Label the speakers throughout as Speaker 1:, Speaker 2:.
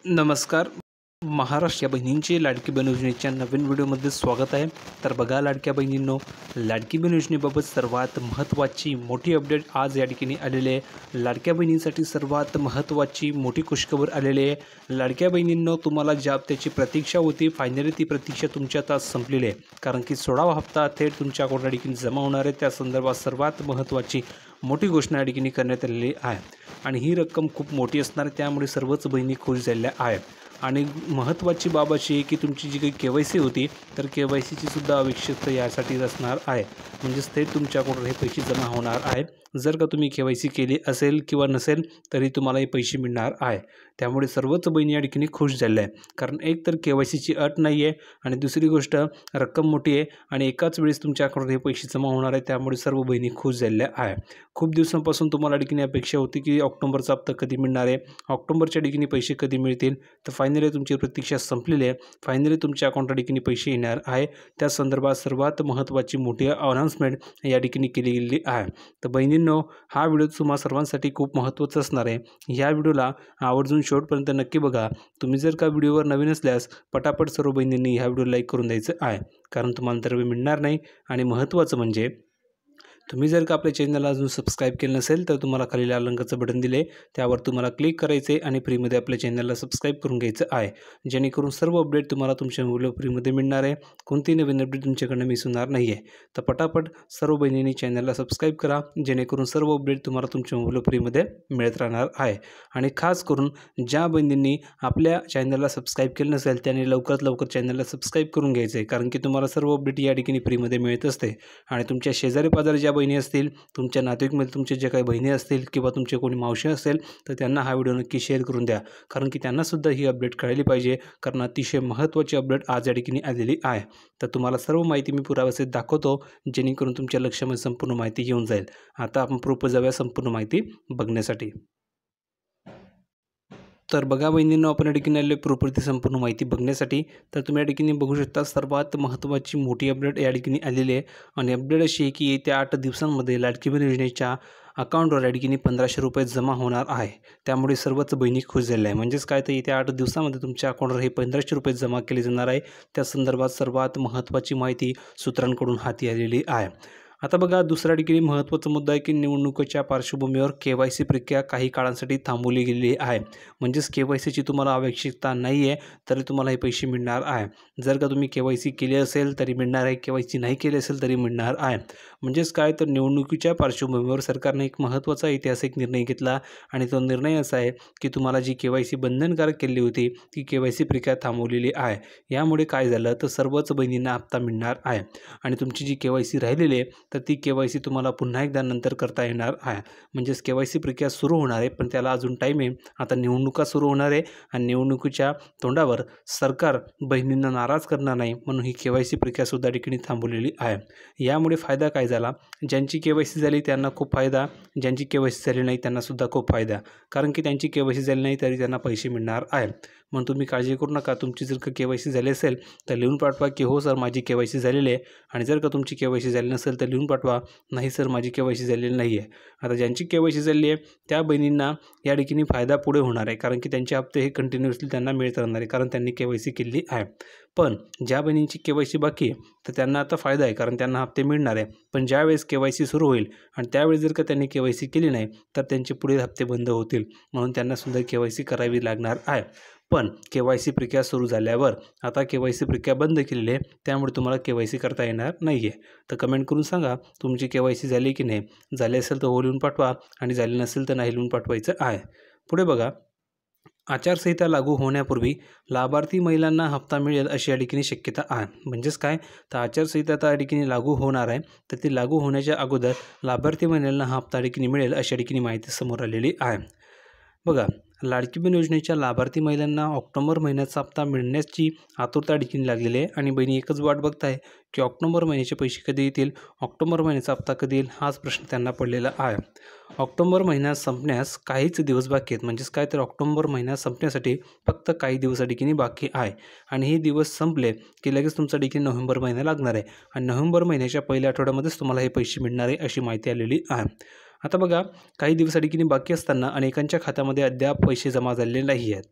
Speaker 1: नमस्कार. महाराष्ट्र या बहिणींची लाडकी बहीण योजनेच्या नवीन व्हिडिओमध्ये स्वागत आहे. तर बघा लाडक्या बहिणींनो, लाडकी बहीण योजनेबाबत सर्वात महत्त्वाची मोठी अपडेट आज या ठिकाणी आलेली आहे. लाडक्या बहिणींसाठी सर्वात महत्त्वाची मोठी खुशखबर आलेली आहे. लाडक्या बहिणींनो, तुम्हाला ज्या हप्त्याची प्रतीक्षा होती, फायनली ती प्रतीक्षा तुमच्या आता संपलेली आहे. कारण की 16वा हप्ता थेट तुमच्या अकाउंटला ठिकाणी जमा होणार आहे. त्या संदर्भात सर्वात महत्त्वाची मोठी घोषणा या ठिकाणी करण्यात आलेली आहे आणि ही रक्कम खूप मोठी असणार आहे. त्यामुळे सर्वच बहिणी खुश झालेल्या आहेत. आणि महत्त्वाची बाब अशी आहे की तुमची जी काही KYC होती, तर KYCची सुद्धा आवश्यकता यासाठी असणार आहे. म्हणजेच ते तुमच्या अकाउंटवर हे पैसे जमा होणार आहे. जर का तुम्ही KYC केली असेल किंवा नसेल तरी तुम्हाला हे पैसे मिळणार आहे. त्यामुळे सर्वच बहिणी या ठिकाणी खुश झाल्या आहे. कारण एक तर KYCची अट नाही आहे आणि दुसरी गोष्ट रक्कम मोठी आहे आणि एकाच वेळेस तुमच्या अकाउंटवर हे पैसे जमा होणार आहे. त्यामुळे सर्व बहिणी खुश झालेल्या आहे. खूप दिवसांपासून तुम्हाला ठिकाणी अपेक्षा होती की ऑक्टोबरचा हप्ता कधी मिळणार आहे, ऑक्टोबरच्या ठिकाणी पैसे कधी मिळतील. तर फायनली तुमची प्रतीक्षा संपलेली आहे. फायनली तुमच्या अकाउंटला ठिकाणी पैसे येणार आहे. त्या संदर्भात सर्वात महत्त्वाची मोठी अनाउन्समेंट या ठिकाणी केली गेलेली आहे. तर बहिणींनो, हा व्हिडिओ तुम्हा सर्वांसाठी खूप महत्त्वाचा असणार आहे. या व्हिडिओला आवर्जून शेवटपर्यंत नक्की बघा. तुम्ही जर का व्हिडिओवर नवीन असल्यास पटापट सर्व बहिणींनी ह्या व्हिडिओ लाईक करून द्यायचं आहे. कारण तुम्हाला तर मिळणार नाही. आणि महत्त्वाचं म्हणजे तुम्ही जर का आपल्या चॅनलला अजून सबस्क्राईब केलं नसेल तर तुम्हाला खाली लाल रंगाचं बटन दिले, त्यावर तुम्हाला क्लिक करायचे आणि फ्रीमध्ये आपल्या चॅनलला सबस्क्राईब करून घ्यायचं आहे. जेणेकरून सर्व अपडेट तुम्हाला तुमच्या मोबाईलवर फ्रीमध्ये मिळणार आहे. कोणती नवीन अपडेट तुमच्याकडनं मिस होणार नाही आहे. तर पटापट सर्व बहिणींनी चॅनलला सबस्क्राईब करा, जेणेकरून सर्व अपडेट तुम्हाला तुमच्या मोबाईलवर फ्रीमध्ये मिळत राहणार आहे. आणि खास करून ज्या बहिणींनी आपल्या चॅनलला सबस्क्राईब केलं नसेल त्यांनी लवकरात लवकर चॅनलला सबस्क्राईब करून घ्यायचं आहे. कारण की तुम्हाला सर्व अपडेट या ठिकाणी फ्रीमध्ये मिळत असते. आणि तुमच्या शेजारी पाजारी ज्या बहिणी असतील, तुमच्या नातेवाईकमध्ये तुमचे जे काही बहिणी असतील किंवा तुमचे कोणी मावशी असेल तर त्यांना हा व्हिडिओ नक्की शेअर करून द्या. कारण की त्यांनासुद्धा ही अपडेट कळली पाहिजे. कारण अतिशय महत्त्वाची अपडेट आज या ठिकाणी आलेली आहे. तर तुम्हाला सर्व माहिती मी पुराव्यासहित दाखवतो, जेणेकरून तुमच्या लक्षामध्ये संपूर्ण माहिती येऊन जाईल. आता आपण प्रूफ जाऊया संपूर्ण माहिती बघण्यासाठी. तर बघा बहिणींनो, आपण या ठिकाणी आलेलो प्रोपर्टी संपूर्ण माहिती बघण्यासाठी. तर तुम्ही या ठिकाणी बघू शकता सर्वात महत्त्वाची मोठी अपडेट या ठिकाणी आलेली आहे. आणि अपडेट अशी आहे की येत्या 8 दिवसांमध्ये लाडकी बहीण योजनेच्या अकाउंटवर या ठिकाणी 1500 रुपये जमा होणार आहे. त्यामुळे सर्वच बहिणी खुश झाल्या आहे. म्हणजेच काय, तर येत्या 8 दिवसामध्ये तुमच्या अकाउंटवर हे 1500 रुपये जमा केले जाणार आहे. त्या संदर्भात सर्वात महत्त्वाची माहिती सूत्रांकडून हाती आलेली आहे. आता बघा, दुसऱ्या ठिकाणी महत्त्वाचा मुद्दा आहे की निवडणुकीच्या पार्श्वभूमीवर KYC प्रक्रिया काही काळासाठी थांबवली गेलेली आहे. म्हणजेच KYCची तुम्हाला आवश्यकता नाही आहे तरी तुम्हाला हे पैसे मिळणार आहे. जर का तुम्ही KYC केली असेल तरी मिळणार आहे, KYC नाही केली असेल तरी मिळणार आहे. म्हणजेच काय, तर निवडणुकीच्या पार्श्वभूमीवर सरकारने एक महत्त्वाचा ऐतिहासिक निर्णय घेतला आणि तो निर्णय असा आहे की तुम्हाला जी KYC बंधनकारक केली होती ती KYC प्रक्रिया थांबवलेली आहे. यामुळे काय झालं, तर सर्वच बहिणींना हप्ता मिळणार आहे. आणि तुमची जी KYC राहिलेली आहे तर ती KYC तुम्हाला पुन्हा एकदा नंतर करता येणार आहे. म्हणजेच KYC प्रक्रिया सुरू होणार आहे, पण त्याला अजून टाईम आहे. आता निवडणुका सुरू होणार आहे आणि निवडणुकीच्या तोंडावर सरकार बहिणींना नाराज करणार नाही म्हणून ही KYC प्रक्रियासुद्धा ठिकाणी थांबवलेली आहे. यामुळे फायदा काय झाला, ज्यांची KYC झाली त्यांना खूप फायदा, ज्यांची KYC झाली नाही त्यांनासुद्धा खूप फायदा. कारण की त्यांची KYC झाली नाही तरी त्यांना पैसे मिळणार आहे. म्हणून तुम्ही काळजी करू नका. तुमची जर का KYC झाली असेल तर लिहून पाठवा की हो सर माझी KYC झालेली आहे. आणि जर का तुमची KYC झाली नसेल तर लिहून पाठवा नाही सर माझी KYC झालेली नाही आहे. आता ज्यांची KYC झालेली आहे त्या बहिणींना या ठिकाणी फायदा पुढे होणार आहे. कारण की त्यांचे हप्ते हे कंटिन्युअसली त्यांना मिळत राहणार आहे, कारण त्यांनी KYC केलेली आहे. पण ज्या बहिणींची KYC बाकी आहे तर त्यांना आता फायदा आहे, कारण त्यांना हप्ते मिळणार आहे. पण ज्यावेळेस KYC सुरू होईल आणि त्यावेळेस जर का त्यांनी KYC केली नाही तर त्यांचे पुढील हप्ते बंद होतील. म्हणून त्यांनासुद्धा KYC करावी लागणार आहे. पण KYC प्रक्रिया सुरू झाल्यावर आता KYC प्रक्रिया बंद केलेली आहे, त्यामुळे तुम्हाला KYC करता येणार नाही आहे. तर कमेंट करून सांगा तुमची KYC झाली की नाही. झाली असेल तर हो लिहून पाठवा आणि झाली नसेल तर नाही लिहून पाठवायचं आहे. पुढे बघा, आचारसंहिता लागू होण्यापूर्वी लाभार्थी महिलांना हप्ता मिळेल अशी या ठिकाणी शक्यता आहे. म्हणजेच काय, तर आचारसंहिता आता या ठिकाणी लागू होणार आहे, तर ती लागू होण्याच्या अगोदर लाभार्थी महिलांना हा हप्ता ठिकाणी मिळेल अशा ठिकाणी माहिती समोर आलेली आहे. बघा, लाडकी बहीण योजनेच्या लाभार्थी महिलांना ऑक्टोबर महिन्याचा हप्ता मिळण्याची आतुरता ठिकाणी लागलेली आहे. आणि बहिणी एकच वाट बघताय की ऑक्टोबर महिन्याचे पैसे कधी येतील, ऑक्टोबर महिन्याचा हप्ता कधी येईल, हाच प्रश्न त्यांना पडलेला आहे. ऑक्टोबर महिना संपण्यास काहीच दिवस बाकी आहेत. म्हणजेच काय, तर ऑक्टोबर महिना संपण्यासाठी फक्त काही दिवस ठिकाणी बाकी आहे. आणि हे दिवस संपले की लगेच तुमचा ठिकाणी नोव्हेंबर महिना लागणार आहे. आणि नोव्हेंबर महिन्याच्या पहिल्या आठवड्यामध्येच तुम्हाला हे पैसे मिळणार आहे अशी माहिती आलेली आहे. आता बघा, काही दिवस ठिकाणी बाकी असताना अनेकांच्या खात्यामध्ये अद्याप पैसे जमा झालेले नाही आहेत.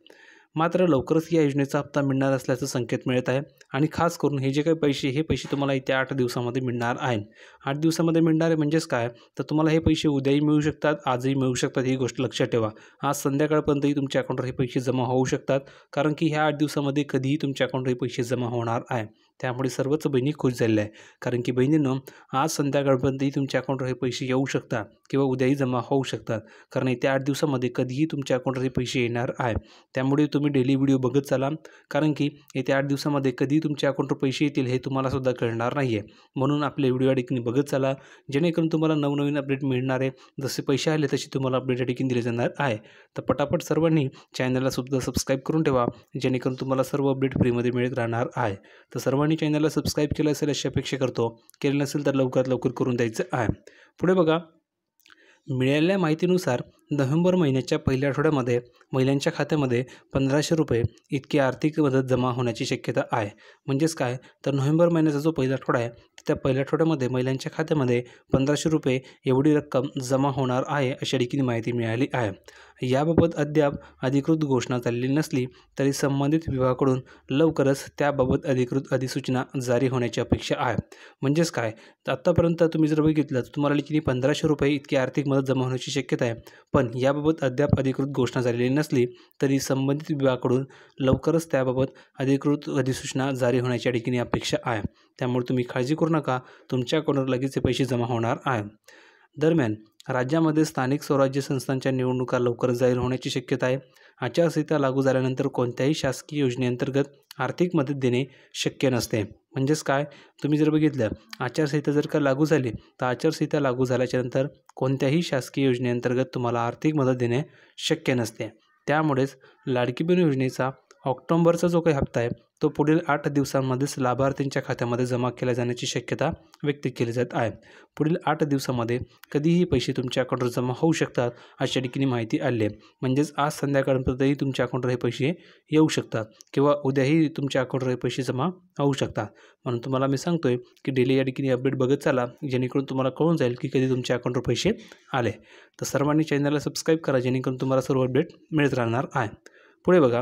Speaker 1: मात्र लवकरच या योजनेचा हप्ता मिळणार असल्याचं संकेत मिळत आहे आणि खास करून हे जे काही पैसे हे पैसे तुम्हाला येत्या 8 दिवसामध्ये मिळणार आहेत. 8 दिवसामध्ये मिळणार आहे म्हणजेच काय, तर तुम्हाला हे पैसे उद्याही मिळू शकतात, आजही मिळू शकतात. ही गोष्ट लक्षात ठेवा. आज संध्याकाळपर्यंतही तुमच्या अकाउंटवर हे पैसे जमा होऊ शकतात, कारण की ह्या 8 दिवसामध्ये कधीही तुमच्या अकाउंटवर हे पैसे जमा होणार आहे. त्यामुळे सर्वच बहिणी खुश झालेल्या आहे, कारण की बहिणींनो आज संध्याकाळपर्यंतही तुमच्या अकाउंटवर हे पैसे येऊ शकतात किंवा उद्याही जमा होऊ शकतात, कारण येत्या 8 दिवसामध्ये कधीही तुमच्या अकाउंटवर हे पैसे येणार आहे. त्यामुळे तुम्ही डेली व्हिडिओ बघत चाला, कारण की येत्या 8 दिवसामध्ये कधी तुमच्या अकाउंटवर पैसे येतील हे तुम्हाला सुद्धा कळणार नाही आहे. म्हणून आपले व्हिडिओ या ठिकाणी बघत चाला, जेणेकरून तुम्हाला नवनवीन अपडेट मिळणार आहे. जसे पैसे आले तसे तुम्हाला अपडेट या ठिकाणी दिले जाणार आहे. तर पटापट सर्वांनी चॅनलला सुद्धा सबस्क्राईब करून ठेवा, जेणेकरून तुम्हाला सर्व अपडेट फ्रीमध्ये मिळत राहणार आहे. तर सर्वांनी चॅनलला सबस्क्राईब केलं असेल अशी अपेक्षा करतो. केलं नसेल तर लवकरात लवकर करून द्यायचं आहे. पुढे बघा, मिळालेल्या माहितीनुसार नोव्हेंबर महिन्याच्या पहिल्या आठवड्यामध्ये महिलांच्या खात्यामध्ये 1500 रुपये इतकी आर्थिक मदत जमा होण्याची शक्यता आहे. म्हणजेच काय, तर नोव्हेंबर महिन्याचा जो पहिला आठवडा आहे त्या पहिल्या आठवड्यामध्ये महिलांच्या खात्यामध्ये 1500 रुपये एवढी रक्कम जमा होणार आहे अशा देखील माहिती मिळाली आहे. याबाबत अद्याप अधिकृत घोषणा झालेली नसली तरी संबंधित विभागाकडून लवकरच त्याबाबत अधिकृत अधिसूचना जारी होण्याची अपेक्षा आहे. म्हणजेच काय, तर आत्तापर्यंत तुम्ही जर बघितलं तर तुम्हाला देखील 1500 रुपये इतकी आर्थिक मदत जमा होण्याची शक्यता आहे. पण याबाबत अद्याप अधिकृत घोषणा झालेली नसली तरी संबंधित विभागाकडून लवकरच त्याबाबत अधिकृत अधिसूचना जारी होण्याच्या ठिकाणी अपेक्षा आहे. त्यामुळे तुम्ही काळजी करू नका, तुमच्या अकाउंटवर लगेच हे पैसे जमा होणार आहे. दरम्यान राज्यामध्ये स्थानिक स्वराज्य संस्थांच्या निवडणुका लवकरच जाहीर होण्याची शक्यता आहे. आचारसंहिता लागू झाल्यानंतर कोणत्याही शासकीय योजनेअंतर्गत आर्थिक मदत देणे शक्य नसते. म्हणजेच काय, तुम्ही जर बघितलं आचारसंहिता जर का लागू झाली तर आचारसंहिता लागू झाल्याच्यानंतर कोणत्याही शासकीय योजनेअंतर्गत तुम्हाला आर्थिक मदत देणे शक्य नसते. त्यामुळेच लाडकी बहीण योजनेचा ऑक्टोबरचा जो काही हप्ता आहे तो पुढील 8 दिवसांमध्येच लाभार्थींच्या खात्यामध्ये जमा केला जाण्याची शक्यता व्यक्त केली जात आहे. पुढील 8 दिवसामध्ये कधीही पैसे तुमच्या अकाउंटवर जमा होऊ शकतात अशा ठिकाणी माहिती आली आहे. म्हणजेच आज संध्याकाळपर्यंतही तुमच्या अकाउंटवर हे पैसे येऊ शकतात किंवा उद्याही तुमच्या अकाउंटवर हे पैसे जमा होऊ शकतात. म्हणून तुम्हाला मी सांगतोय की डेली या ठिकाणी अपडेट बघत चाला, जेणेकरून तुम्हाला कळून जाईल की कधी तुमच्या अकाउंटवर पैसे आले. तर सर्वांनी चॅनलला सबस्क्राईब करा, जेणेकरून तुम्हाला सर्व अपडेट मिळत राहणार आहे. पुढे बघा,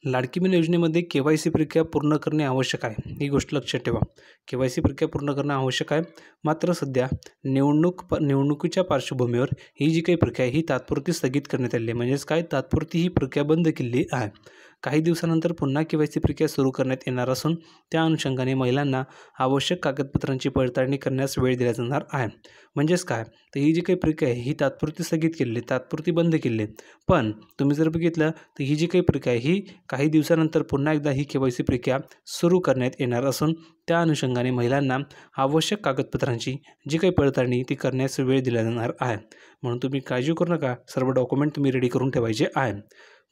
Speaker 1: लाडकी बहीण योजनेमध्ये KYC प्रक्रिया पूर्ण करणे आवश्यक आहे. ही गोष्ट लक्षात ठेवा. KYC प्रक्रिया पूर्ण करणं आवश्यक आहे. मात्र सध्या निवडणुकीच्या पार्श्वभूमीवर ही जी काही प्रक्रिया आहे ही तात्पुरती स्थगित करण्यात आली आहे. म्हणजेच काय, तात्पुरती ही प्रक्रिया बंद केली आहे. काही दिवसानंतर पुन्हा KYC प्रक्रिया सुरू करण्यात येणार असून त्या अनुषंगाने महिलांना आवश्यक कागदपत्रांची पडताळणी करण्यास वेळ दिला जाणार आहे. म्हणजेच काय, तर ही जी काही प्रक्रिया आहे ही तात्पुरती स्थगित केली, तात्पुरती बंद केली. पण तुम्ही जर बघितलं तर ही जी काही प्रक्रिया आहे ही काही दिवसानंतर पुन्हा एकदा ही KYC प्रक्रिया सुरू करण्यात येणार असून त्या अनुषंगाने महिलांना आवश्यक कागदपत्रांची जी काही पडताळणी ती करण्यास वेळ दिला जाणार आहे. म्हणून तुम्ही काळजी करू नका, सर्व डॉक्युमेंट तुम्ही रेडी करून ठेवायचे आहे.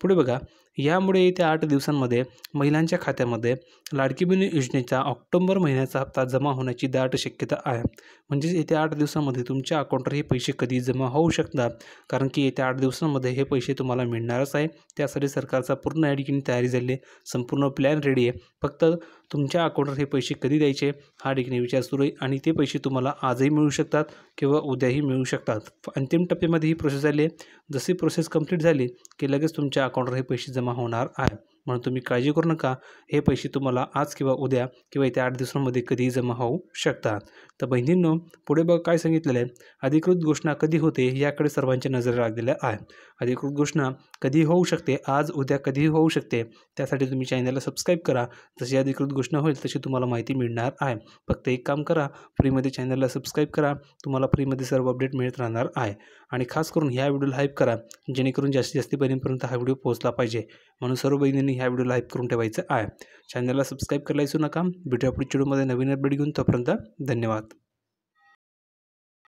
Speaker 1: पुढे बघा, यामुळे येत्या 8 दिवसांमध्ये महिलांच्या खात्यामध्ये लाडकी बहीण योजनेचा ऑक्टोबर महिन्याचा हप्ता जमा होण्याची दाट शक्यता आहे. म्हणजेच येत्या 8 दिवसांमध्ये तुमच्या अकाउंटवर हे पैसे कधी जमा होऊ शकतात, कारण की येत्या 8 दिवसांमध्ये हे पैसे तुम्हाला मिळणारच आहे. त्यासाठी सरकारचा पूर्ण या ठिकाणी तयारी झाली आहे, संपूर्ण प्लॅन रेडी आहे. फक्त तुमच्या अकाउंटवर हे पैसे कधी द्यायचे हा ठिकाणी विचार सुरू आहे आणि ते पैसे तुम्हाला आजही मिळू शकतात किंवा उद्याही मिळू शकतात. अंतिम टप्प्यामध्ये ही प्रोसेस झाली आहे. जशी प्रोसेस कंप्लीट झाली की लगेच तुमच्या अकाउंटवर हे पैसे जमा होणार आहे. म्हणून तुम्ही काळजी करू नका, हे पैसे तुम्हाला आज किंवा उद्या किंवा येत्या 8 दिवसांमध्ये कधीही जमा होऊ शकतात. तर बहिणींनो, पुढे बघ काय सांगितलेलं आहे, अधिकृत घोषणा कधी होते याकडे सर्वांच्या नजर लागलेल्या आहे. अधिकृत घोषणा कधी होऊ शकते, आज उद्या कधीही होऊ शकते. त्यासाठी तुम्ही चॅनलला सबस्क्राईब करा. जशी अधिकृत घोषणा होईल तशी तुम्हाला माहिती मिळणार आहे. फक्त एक काम करा, फ्रीमध्ये चॅनलला सबस्क्राईब करा. तुम्हाला फ्रीमध्ये सर्व अपडेट मिळत राहणार आहे. आणि खास करून ह्या व्हिडिओला हाईप करा, जेणेकरून जास्तीत जास्त बहिणींपर्यंत हा व्हिडिओ पोहोचला पाहिजे. म्हणून सर्व बहिणींनी ह्या व्हिडिओला हाईप करून ठेवायचं आहे. चॅनलला सबस्क्राईब करायला विसरू नका. भेटूया पुढच्या व्हिडिओमध्ये नवीन अपडेट घेऊन. तोपर्यंत धन्यवाद.